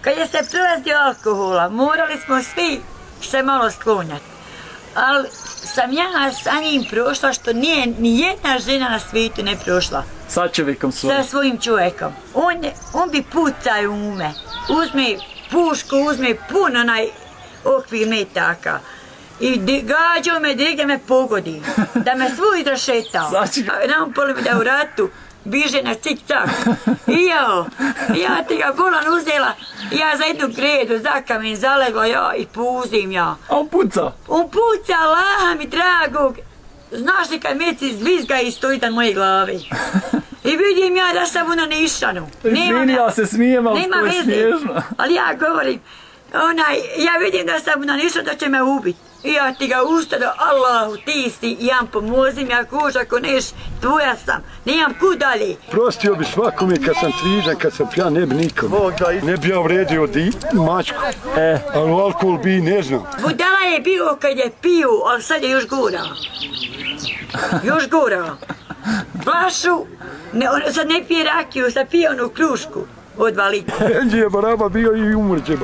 Kad je se prilazio alkohola, morali smo svi se malo sklonjati. Ali sam ja sa njim prošla što nije ni jedna žena na svijetu ne prošla. Sa čovjekom svojim? Sa svojim čovjekom. On bi pucao u me. Uzme pušku, uzme pun onaj okvir metaka. I gađao me, da me pogodi. Da me svu izrašetao. Nampoli mi da u ratu biže na cik-cak. I ja ti ga bolan uzela, ja za jednu gredu, za kamen zalegla ja i puzim ja. A on puca? On puca, Allaha mi dragog. Znaš li kad meci zvizga i stoji na moje glavi. I vidim ja da sam na nišanu. Izvini, ja se smijem, ali to je smiješno. Ali ja govorim, ja vidim da sam na nišanu, da će me ubiti. I ja ti ga ustado, Allahu, ti si, ja pomozi mi, ako neš, tvoja sam, nemam kud dalje. Prostio bi svakome kad sam trižan, kad sam pijan, ne bi nikom. Ne bi ja vredio mačku, ali alkohol bi ne znam. Budala je bio kad je piju, ali sad je još gora. Još gora. Blašu, sad ne pije rakiju, sad pije onu krušku od 2 litra. Enđe je baraba bio i umrće.